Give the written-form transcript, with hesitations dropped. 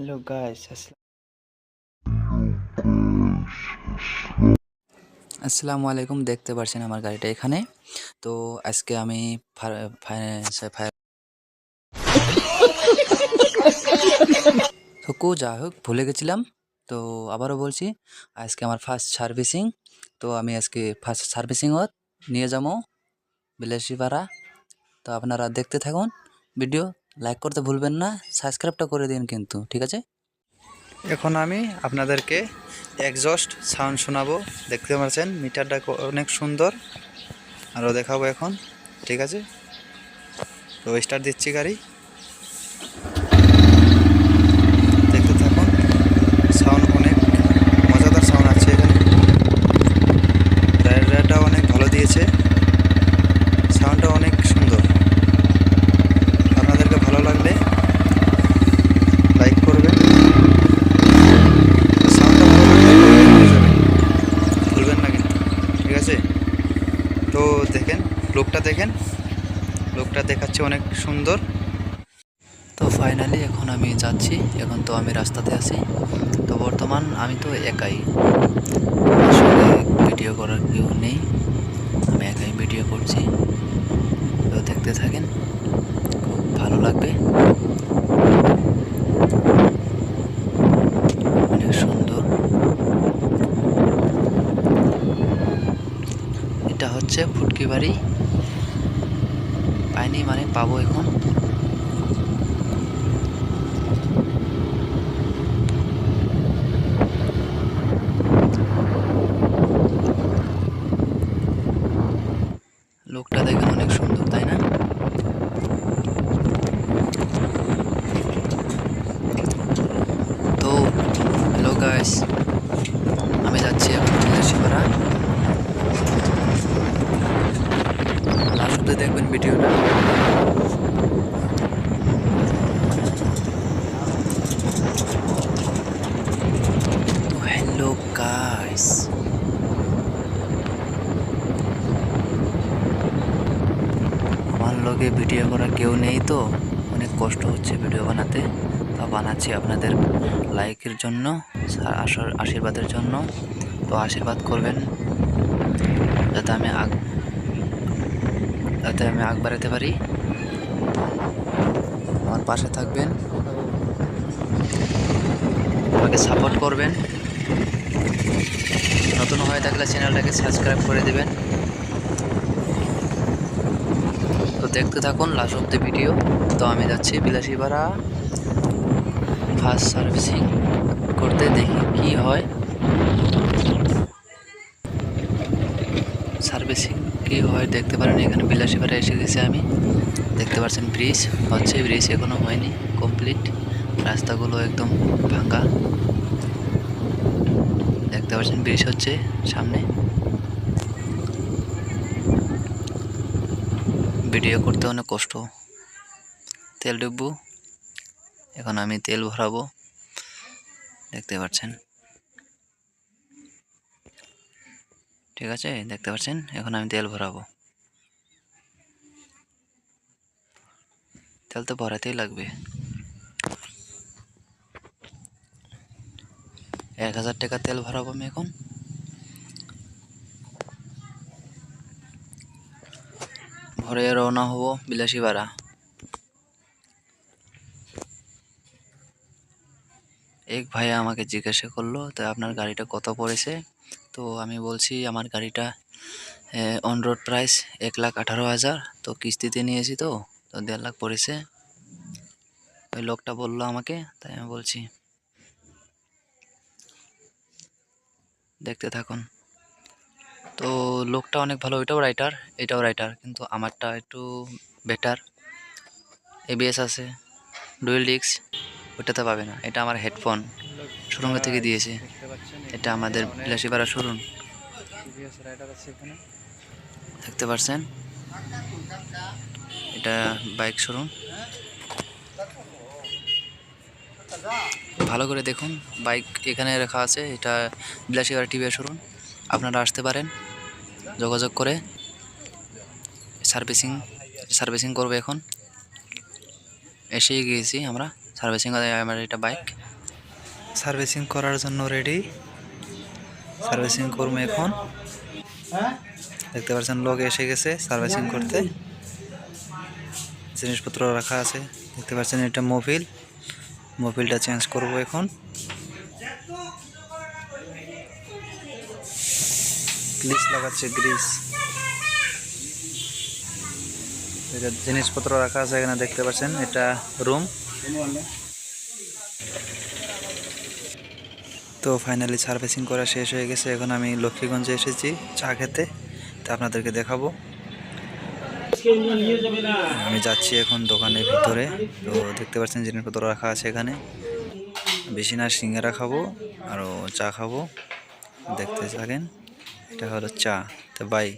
Hello guys, আসসালামু আলাইকুম। দেখতে পাচ্ছেন আমার গাড়িটা এখানে। তো আজকে আমি যা হোক ভুলে গেছিলাম। তো আবারও বলছি, আজকে আমার ফার্স্ট সার্ভিসিং। তো আমি আজকে ফার্স্ট সার্ভিসিংত নিয়ে যাবো বিলাসীপাড়া। তো আপনারা দেখতে থাকুন ভিডিও, লাইক করতে ভুলবেন না, সাবস্ক্রাইবটা করে দিন কিন্তু, ঠিক আছে? এখন আমি আপনাদেরকে এক্সস্ট সাউন্ড শোনাবো। দেখতে পাচ্ছেন মিটারটা অনেক সুন্দর, আরও দেখাবো এখন, ঠিক আছে? তো স্টার্ট দিচ্ছি গাড়ি, দেখতে থাকুন। সাউন্ড অনেক মজাদার সাউন্ড আছে এখানে, টায়ারটাও অনেক ভালো দিয়েছে, সাউন্ডটা অনেক সুন্দর। আপনাদেরকে ভালো লাগলে লাইক করবেন, সাউন্ডটা ভালো লাগলে ভুলবেন না কিন্তু, ঠিক আছে? তো দেখেন লোকটা দেখাচ্ছে অনেক সুন্দর। তো ফাইনালি এখন আমি যাচ্ছি, এখন তো আমি রাস্তাতে আছি। তো বর্তমান আমি তো একাই, আসলে ভিডিও করার কেউ নেই, আমি একাই ভিডিও করছি। তো দেখতে থাকেন, খুব ভালো লাগবে, অনেক সুন্দর। এটা হচ্ছে ফুটকি বাড়ি, পাইনি মানে পাবো এখন। লোকটা দেখেন অনেক সুন্দর, তাই না? তো হ্যালো গাইস, আমি যাচ্ছি এখন বিলাসীপাড়া। লাস্ট অব্দি দেখবেন ভিডিওটা। তো হ্যালো গাইস, আমার লগে ভিডিও করা কেউ নেই, তো অনেক কষ্ট হচ্ছে ভিডিও বানাতে। তা বানাচ্ছি আপনাদের লাইকের জন্য, আশীর্বাদের জন্য। তো আশীর্বাদ করবেন যাতে আমি আগ বাড়াতে পারি। আমার পাশে থাকবেন, আমাকে সাপোর্ট করবেন। নতুন হয়ে থাকলে চ্যানেলটাকে সাবস্ক্রাইব করে দেবেন। তো দেখতে থাকুন লাস্ট অব দ্য ভিডিও। তো আমি যাচ্ছি বিলাসীপাড়া ফার্স্ট সার্ভিসিং করতে, দেখি কি হয়। সার্ভিসিং কি হয় দেখতে পারেন। এখানে বিলাসীপাড়া এসে গেছি আমি। দেখতে পাচ্ছেন ব্রিজ হচ্ছে, ব্রিজ এখনো হয়নি কমপ্লিট, রাস্তাগুলো একদম ভাঙা। দেখতে পাচ্ছেন ব্রিজ হচ্ছে সামনে। ভিডিও করতে অনেক কষ্ট। তেল ডুববো, এখন আমি তেল ভরাবো, দেখতে পাচ্ছেন, ঠিক আছে? দেখতে পাচ্ছেন এখন আমি তেল ভরাবো। তেল তো ভরাতেই লাগবে। 1000 টাকা তেল ভরাবো আমি এখন। ভরে রওনা হব বিলাসীপাড়া। এক ভাই আমাকে জিজ্ঞাসা করলো, তো আপনার গাড়িটা কত পড়েছে? তো আমি বলছি আমার গাড়িটা অন রোড প্রাইস 1,18,000। তো কিস্তিতে নিয়েছি, তো 1.5 লাখ পড়েছে। ওই লোকটা বললো আমাকে, তাই আমি বলছি। দেখতে থাকুন। তো লোকটা অনেক ভালো, ওইটাও রাইটার এটাও রাইটার, কিন্তু আমারটা একটু বেটার। এবিএস আছে, ডুয়েল ডিস্ক, ওটাতে পাবে না। এটা আমার হেডফোন শোরুম থেকে দিয়েছে। এটা আমাদের বিলাসীপাড়া শোরুম, দেখতে পাচ্ছেন, এটা বাইক শোরুম। ভালো করে দেখুন, বাইক এখানে রাখা আছে। এটা বিলাসীপাড়া টিভিএস শোরুম, আপনারা আসতে পারেন যোগাযোগ করে। সার্ভিসিং করবে এখন, এসেই গিয়েছি আমরা সার্ভিসিং। আমার এটা বাইক। সার্ভিসিং করার জন্য রেডি। সার্ভিসিং করবো এখন। দেখতে পাচ্ছেন লোক এসে গেছে সার্ভিসিং করতে, জিনিসপত্র রাখা আছে। দেখতে পাচ্ছেন এটা মোবিলটা চেঞ্জ করব এখন। গ্রিস লাগাচ্ছে, গ্রিস। এটা জিনিসপত্র রাখা আছে এখানে, দেখতে পাচ্ছেন এটা রুম। তো ফাইনালি সার্ভিসিং করা শেষ হয়ে গেছে। এখন আমি লক্ষ্মীগঞ্জে এসেছি চা খেতে, তা আপনাদেরকে দেখাবো। আমি যাচ্ছি এখন দোকানের ভিতরে। তো দেখতে পাচ্ছেন জিনিসপত্র রাখা আছে এখানে। বেশি না, সিঙ্গারা খাবো আরও চা খাবো, দেখতে থাকেন। এটা হলো চা। তো বাই।